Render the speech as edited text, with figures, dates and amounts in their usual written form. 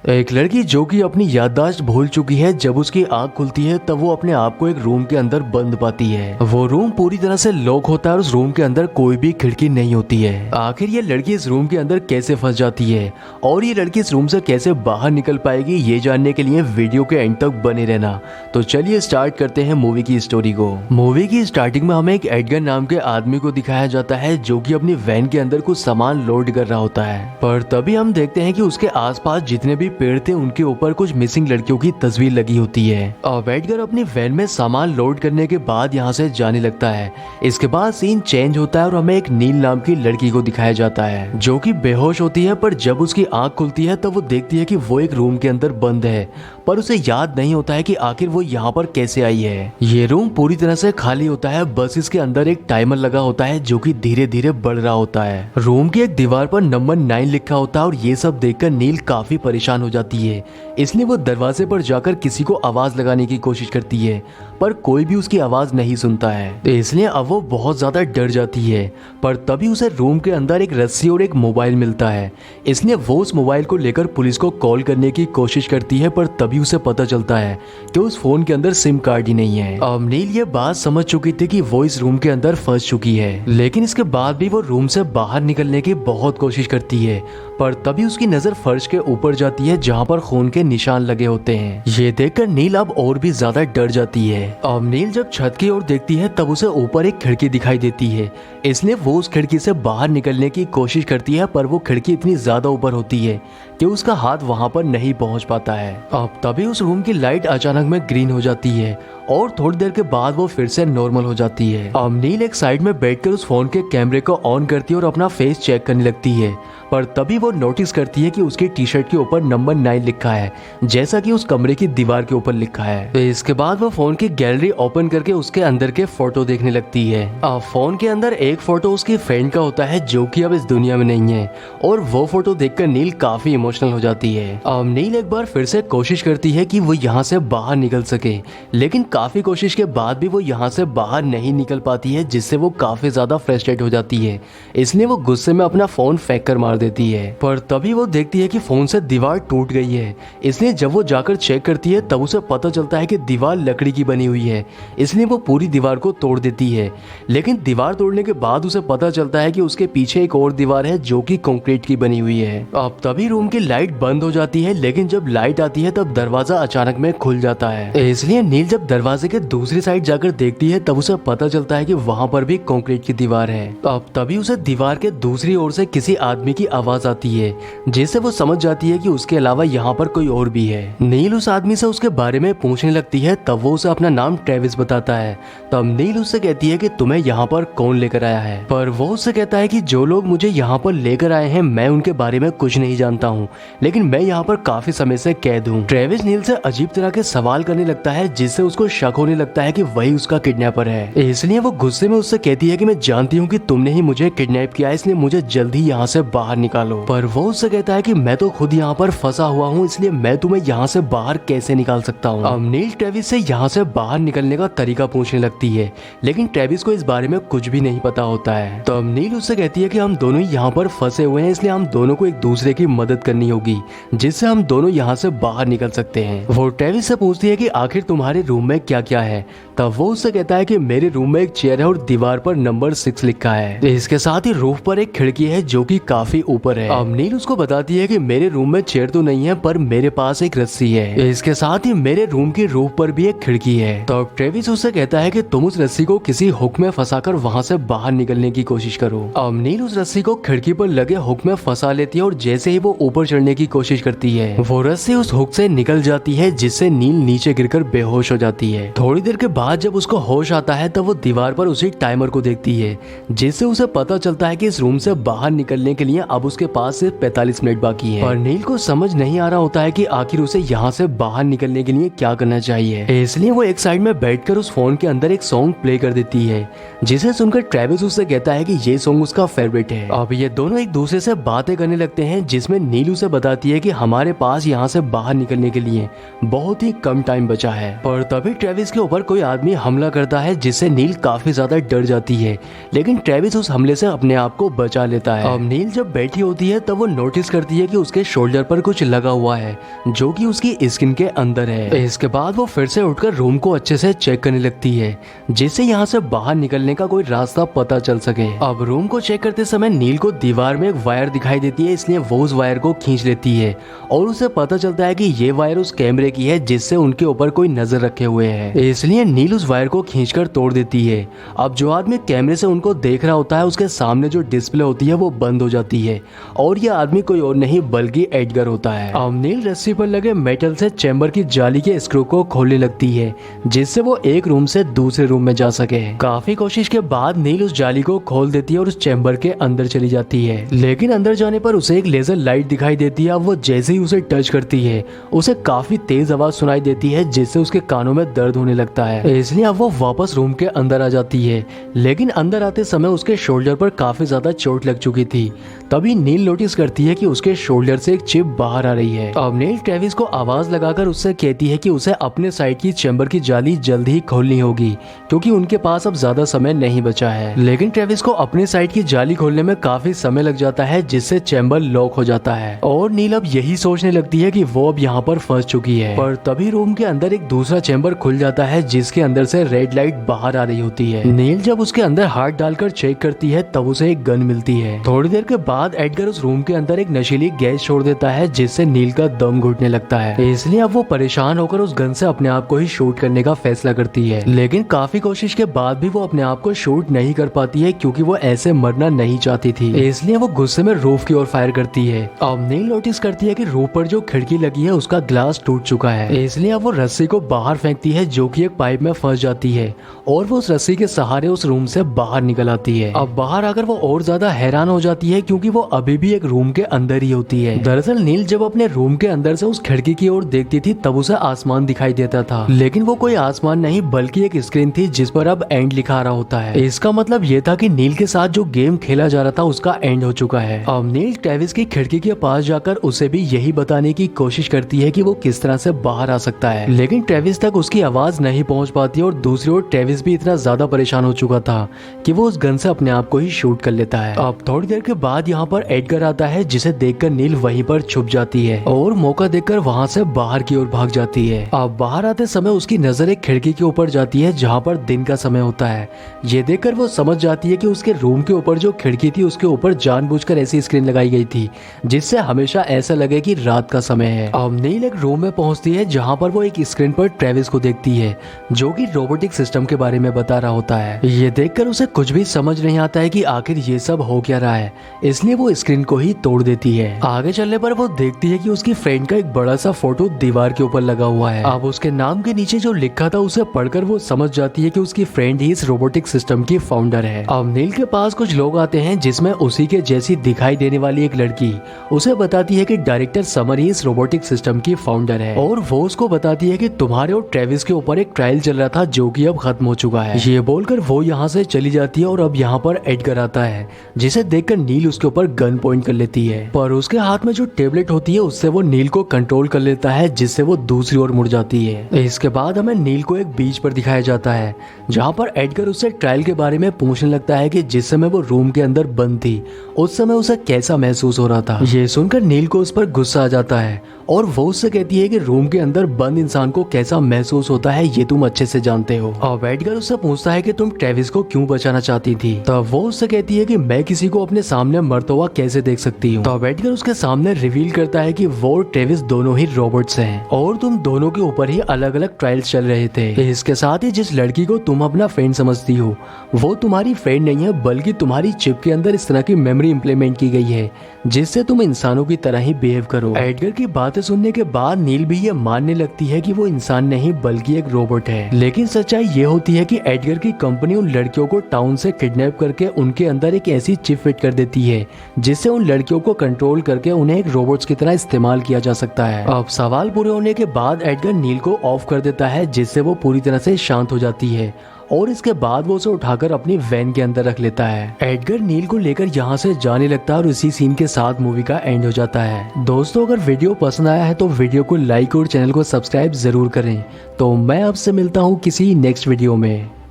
एक लड़की जो कि अपनी याददाश्त भूल चुकी है, जब उसकी आंख खुलती है तब वो अपने आप को एक रूम के अंदर बंद पाती है। वो रूम पूरी तरह से लॉक होता है और उस रूम के अंदर कोई भी खिड़की नहीं होती है। आखिर ये लड़की इस रूम के अंदर कैसे फंस जाती है और ये लड़की इस रूम से कैसे बाहर निकल पाएगी, ये जानने के लिए वीडियो के एंड तक बने रहना। तो चलिए स्टार्ट करते हैं मूवी की स्टोरी को। मूवी की स्टार्टिंग में हमें एक एडगर नाम के आदमी को दिखाया जाता है जो कि अपनी वैन के अंदर कुछ सामान लोड कर रहा होता है। पर तभी हम देखते हैं कि उसके आसपास जितने भी पेड़ थे उनके ऊपर कुछ मिसिंग लड़कियों की तस्वीर लगी होती है। और एडगर अपनी वैन में सामान लोड करने के बाद यहाँ से जाने लगता है। इसके बाद सीन चेंज होता है और हमें एक नील नाम की लड़की को दिखाया जाता है जो कि बेहोश होती है, पर जब उसकी आंख खुलती है तब वो देखती है कि वो एक रूम के अंदर बंद है, पर उसे याद नहीं होता है कि आखिर वो यहाँ पर कैसे आई है। ये रूम पूरी तरह से खाली होता है, बस इसके अंदर एक टाइमर लगा होता है जो कि धीरे धीरे बढ़ रहा होता है। रूम की एक दीवार पर नंबर 9 लिखा होता है और ये सब देखकर नील काफी परेशान हो जाती है। इसलिए वो दरवाजे पर जाकर किसी को आवाज लगाने की कोशिश करती है, पर कोई भी उसकी आवाज नहीं सुनता है। इसलिए अब वो बहुत ज्यादा डर जाती है। पर तभी उसे रूम के अंदर एक रस्सी और एक मोबाइल मिलता है। इसलिए वो उस मोबाइल को लेकर पुलिस को कॉल करने की कोशिश करती है, पर तभी उसे पता चलता है कि उस फोन के अंदर सिम कार्ड ही नहीं है। अब नील ये बात समझ चुकी थी कि वो इस रूम के अंदर फंस चुकी है, लेकिन इसके बाद भी वो रूम से बाहर निकलने की बहुत कोशिश करती है। पर तभी उसकी नजर फर्श के ऊपर जाती है जहाँ पर खून के निशान लगे होते हैं। ये देखकर नील अब और भी ज्यादा डर जाती है। अब नील जब छत की ओर देखती है तब उसे ऊपर एक खिड़की दिखाई देती है। इसलिए वो उस खिड़की से बाहर निकलने की कोशिश करती है, पर वो खिड़की इतनी ज्यादा ऊपर होती है कि उसका हाथ वहां पर नहीं पहुंच पाता है। अब तभी उस रूम की लाइट अचानक में ग्रीन हो जाती है और थोड़ी देर के बाद वो फिर से नॉर्मल हो जाती है। अब नील एक साइड में बैठकर उस फोन के कैमरे को ऑन करती है और अपना फेस चेक करने लगती है, पर तभी वो नोटिस करती है कि उसकी टी शर्ट के ऊपर नंबर 9 लिखा है, जैसा कि उस कमरे की दीवार के ऊपर लिखा है। तो इसके बाद वो फोन की गैलरी ओपन करके उसके अंदर के फोटो देखने लगती है। अब फोन के अंदर एक फोटो उसकी फ्रेंड का होता है जो कि अब इस दुनिया में नहीं है, और वो फोटो देखकर नील काफी इमोशनल हो जाती है। अब नील एक बार फिर से कोशिश करती है कि वो यहाँ से बाहर निकल सके, लेकिन काफी कोशिश के बाद भी वो यहाँ से बाहर नहीं निकल पाती है, जिससे वो काफी ज्यादा फ्रस्ट्रेट हो जाती है। इसलिए वो गुस्से में अपना फोन फेंक कर मार देती है। पर तभी वो देखती है कि फोन से दीवार टूट गई है। इसलिए जब वो जाकर चेक करती है तब उसे पता चलता है कि दीवार लकड़ी की बनी हुई है। इसलिए वो पूरी दीवार को तोड़ देती है, लेकिन दीवार तोड़ने के बाद उसे पता चलता है कि उसके पीछे एक और दीवार है जो कि कंक्रीट की बनी हुई है। अब तभी रूम की लाइट बंद हो जाती है, लेकिन जब लाइट आती है तब दरवाजा अचानक में खुल जाता है। इसलिए नील जब दरवाजे के दूसरी साइड जाकर देखती है तब उसे पता चलता है कि वहाँ पर भी कंक्रीट की दीवार है। अब तभी उसे दीवार के दूसरी ओर से किसी आदमी की आवाज आती है, जिससे वो समझ जाती है कि उसके अलावा यहाँ पर कोई और भी है। नील उस आदमी से उसके बारे में पूछने लगती है, तब वो उसे अपना नाम ट्रेविस बताता है। तब नील उससे कहती है कि तुम्हें यहाँ पर कौन लेकर आया है, पर वो उससे कहता है कि जो लोग मुझे यहाँ पर लेकर आए हैं मैं उनके बारे में कुछ नहीं जानता हूँ, लेकिन मैं यहाँ पर काफी समय से कैद हूँ। ट्रेविस नील से अजीब तरह के सवाल करने लगता है, जिससे उसको शक होने लगता है कि वही उसका किडनैपर है। इसलिए वो गुस्से में उससे कहती है कि मैं जानती हूँ कि तुमने ही मुझे किडनैप किया है, इसलिए मुझे जल्दी यहाँ से बाहर निकालो। पर वो उससे कहता है कि मैं तो खुद यहाँ पर फंसा हुआ हूँ, इसलिए मैं तुम्हें यहाँ से बाहर कैसे निकाल सकता हूँ। अब नील ट्रेविस से यहाँ से बाहर निकलने का तरीका पूछने लगती है, लेकिन ट्रेविस को इस बारे में कुछ भी नहीं पता होता है। तो अब नील उससे कहती है कि हम दोनों ही यहाँ पर फंसे हुए हैं, इसलिए हम दोनों को एक दूसरे की मदद करनी होगी, जिससे हम दोनों यहाँ से बाहर निकल सकते हैं। वो ट्रेविस से पूछती है कि आखिर तुम्हारे रूम में क्या क्या है। तब वो उससे कहता है कि मेरे रूम में एक चेयर है और दीवार पर नंबर 6 लिखा है। इसके साथ ही रूफ पर एक खिड़की है जो कि काफी ऊपर है। अब नील उसको बताती है कि मेरे रूम में चेयर तो नहीं है, पर मेरे पास एक रस्सी है। इसके साथ ही मेरे रूम की रूफ पर भी एक खिड़की है। तो अब ट्रेविस उससे कहता है कि तुम उस रस्सी को किसी हुक में फंसाकर वहां से बाहर निकलने की कोशिश करो। अब नील उस रस्सी को खिड़की पर लगे हुक में फंसा लेती है और जैसे ही वो ऊपर चढ़ने की कोशिश करती है वो रस्सी उस हुक से निकल जाती है, जिससे नील नीचे गिरकर बेहोश हो जाती है। थोड़ी देर के बाद जब उसको होश आता है तब वो दीवार पर उसी टाइमर को देखती है, जिससे उसे पता चलता है कि इस रूम से बाहर निकलने के लिए अब उसके पास सिर्फ 45 मिनट बाकी है। पर नील को समझ नहीं आ रहा होता है कि आखिर उसे यहाँ से बाहर निकलने के लिए क्या करना चाहिए। इसलिए वो एक साइड में बैठकर उस फोन के अंदर एक सॉन्ग प्ले कर देती है, जिसे सुनकर ट्रेविस उससे कहता है कि ये सॉन्ग उसका फेवरेट है। अब ये दोनों एक दूसरे से बातें करने लगते हैं, जिसमें नील उसे बताती है कि हमारे पास यहाँ से बाहर निकलने के लिए बहुत ही कम टाइम बचा है। पर तभी ट्रेविस के ऊपर कोई आदमी हमला करता है जिससे नील काफी ज्यादा डर जाती है, लेकिन ट्रेविस उस हमले से अपने आप को बचा लेता है। अब नील जब बैठी होती है तब वो नोटिस करती है कि उसके शोल्डर पर कुछ लगा हुआ है जो कि उसकी स्किन के अंदर है। इसके बाद वो फिर से उठकर रूम को अच्छे से चेक करने लगती है जिससे यहाँ से बाहर निकलने का कोई रास्ता पता चल सके। अब रूम को चेक करते समय नील को दीवार में एक वायर दिखाई देती है, इसलिए वो उस वायर को खींच लेती है और उसे पता चलता है कि ये वायर उस कैमरे की है जिससे उनके ऊपर कोई नजर रखे हुए है, इसलिए नील उस वायर को खींचकर तोड़ देती है। अब जो आदमी कैमरे से उनको देख रहा होता है उसके सामने जो डिस्प्ले होती है वो बंद हो जाती है और ये आदमी कोई और नहीं बल्कि एडगर होता है। अब नील रस्सी पर लगे मेटल से चैम्बर की जाली के स्क्रू को खोलने लगती है जिससे वो एक रूम से दूसरे रूम में जा सके। काफी कोशिश के बाद नील उस जाली को खोल देती है और उस चैम्बर के अंदर चली जाती है, लेकिन अंदर जाने पर उसे एक लेजर लाइट दिखाई देती है। अब वो जैसे ही उसे टच करती है उसे काफी तेज आवाज सुनाई देती है जिससे उसके कानों में दर्द होने लगता है, इसलिए अब वो वापस रूम के अंदर आ जाती है, लेकिन अंदर आते समय उसके शोल्डर पर काफी ज्यादा चोट लग चुकी थी। तभी नील नोटिस करती है कि उसके शोल्डर से एक चिप बाहर आ रही है। अब नील ट्रेविस को आवाज लगाकर उससे कहती है कि उसे अपने साइड की चैम्बर की जाली जल्द ही खोलनी होगी क्योंकि उनके पास अब ज्यादा समय नहीं बचा है, लेकिन ट्रेविस को अपने साइड की जाली खोलने में काफी समय लग जाता है जिससे चैम्बर लॉक हो जाता है और नील अब यही सोचने लगती है कि वो अब यहाँ पर फंस चुकी है। पर तभी रूम के अंदर एक दूसरा चैम्बर खुल जाता है जिसके अंदर से रेड लाइट बाहर आ रही होती है। नील जब उसके अंदर हाथ डालकर चेक करती है तब उसे एक गन मिलती है। थोड़ी देर के बाद एडगर उस रूम के अंदर एक नशीली गैस छोड़ देता है जिससे नील का दम घुटने लगता है, इसलिए अब वो परेशान होकर उस गन से अपने आप को ही शूट करने का फैसला करती है, लेकिन काफी कोशिश के बाद भी वो अपने आप को शूट नहीं कर पाती है क्योंकि वो ऐसे मरना नहीं चाहती थी, इसलिए वो गुस्से में रूफ की ओर फायर करती है। अब नील नोटिस करती है कि रूफ पर जो खिड़की लगी है उसका ग्लास टूट चुका है, इसलिए अब वो रस्सी को बाहर फेंकती है जो कि एक पाइप में फंस जाती है और वो उस रस्सी के सहारे उस रूम से बाहर निकल आती है। अब बाहर आकर वो और ज्यादा हैरान हो जाती है क्योंकि वो अभी भी एक रूम के अंदर ही होती है। दरअसल नील जब अपने रूम के अंदर से उस खिड़की की ओर देखती थी तब उसे आसमान दिखाई देता था, लेकिन वो कोई आसमान नहीं बल्कि एक स्क्रीन थी जिस पर अब एंड लिखा रहा होता है। इसका मतलब ये था कि नील के साथ जो गेम खेला जा रहा था उसका एंड हो चुका है। अब नील ट्रेविस की खिड़की के पास जाकर उसे भी यही बताने की कोशिश करती है कि वो किस तरह से बाहर आ सकता है, लेकिन ट्रेविस तक उसकी आवाज नहीं पहुंच पाती और दूसरी ओर ट्रेविस भी इतना ज्यादा परेशान हो चुका था कि वो उस गन से अपने आप को ही शूट कर लेता है। अब थोड़ी देर के बाद यहाँ पर एडगर आता है जिसे देखकर नील वहीं पर छुप जाती है और मौका देखकर वहाँ से बाहर की ओर भाग जाती है। अब बाहर आते समय उसकी नजर एक खिड़की के ऊपर जाती है जहाँ पर दिन का समय होता है। ये देखकर वो समझ जाती है कि उसके रूम के ऊपर जो खिड़की थी उसके ऊपर जानबूझकर ऐसी स्क्रीन लगाई गई थी जिससे हमेशा ऐसा लगे कि रात का समय है। अब नील एक रूम में पहुंचती है जहाँ पर वो एक स्क्रीन पर ट्रेविस को देखती है जो कि रोबोटिक सिस्टम के बारे में बता रहा होता है। ये देखकर उसे कुछ भी समझ नहीं आता है कि आखिर ये सब हो क्या रहा है, इसलिए वो स्क्रीन को ही तोड़ देती है। आगे चलने पर वो देखती है कि उसकी फ्रेंड का एक बड़ा सा फोटो दीवार के ऊपर लगा हुआ है। अब उसके नाम के नीचे जो लिखा था उसे पढ़कर वो समझ जाती है कि उसकी फ्रेंड ही इस रोबोटिक सिस्टम की फाउंडर है। अब नील के पास कुछ लोग आते हैं जिसमें उसी के जैसी दिखाई देने वाली एक लड़की उसे बताती है कि डायरेक्टर समर ही इस रोबोटिक सिस्टम की फाउंडर है और वो उसको बताती है कि तुम्हारे और ट्रेविस के ऊपर एक ट्रायल चल रहा था जो कि अब खत्म हो चुका है। ये बोलकर वो यहाँ से चली जाती है और अब यहाँ पर एडगर आता है जिसे देखकर नील उसके ऊपर गन पॉइंट कर लेती है, पर उसके हाथ में जो टेबलेट होती है उससे वो नील को कंट्रोल कर लेता है जिससे वो दूसरी ओर मुड़ जाती है। इसके बाद हमें नील को एक बीच पर दिखाया जाता है जहाँ पर एडगर उससे ट्रायल के बारे में पूछने लगता है कि जिस समय वो रूम के अंदर बंद थी उस समय उसे कैसा महसूस हो रहा था। ये सुनकर नील को उस पर गुस्सा आ जाता है और वो उससे कहती है कि रूम के अंदर बंद इंसान को कैसा महसूस होता है ये तुम अच्छे से जानते हो। अब एडगर उससे पूछता है कि तुम ट्रेविस को क्यों बचाना चाहती थी, तब वो उससे कहती है कि मैं किसी को अपने सामने मरता हुआ कैसे देख सकती हूँ। तब एडगर उसके सामने रिवील करता है कि वो और ट्रेविस दोनों ही रोबोट्स हैं और तुम दोनों के ऊपर ही अलग अलग ट्रायल्स चल रहे थे। इसके साथ ही जिस लड़की को तुम अपना फ्रेंड समझती हो वो तुम्हारी फ्रेंड नहीं है बल्कि तुम्हारी चिप के अंदर इस तरह की मेमोरी इम्प्लीमेंट की गई है जिससे तुम इंसानों की तरह ही बिहेव करो। एडगर की बातें सुनने के बाद नील भी ये मानने लगती है कि वो इंसान नहीं बल्कि एक रोबोट है, लेकिन सच्चाई ये होती है कि एडगर की कंपनी उन लड़कियों को टाउन से किडनैप करके उनके अंदर एक ऐसी चिप फिट कर देती है जिससे उन लड़कियों को कंट्रोल करके उन्हें एक रोबोट्स की तरह इस्तेमाल किया जा सकता है। अब सवाल पूरे होने के बाद एडगर नील को ऑफ कर देता है जिससे वो पूरी तरह से शांत हो जाती है और इसके बाद वो उसे उठाकर अपनी वैन के अंदर रख लेता है। एडगर नील को लेकर यहाँ से जाने लगता है और इसी सीन के साथ मूवी का एंड हो जाता है। दोस्तों अगर वीडियो पसंद आया है तो वीडियो को लाइक और चैनल को सब्सक्राइब जरूर करें। तो मैं आपसे मिलता हूँ किसी नेक्स्ट वीडियो में।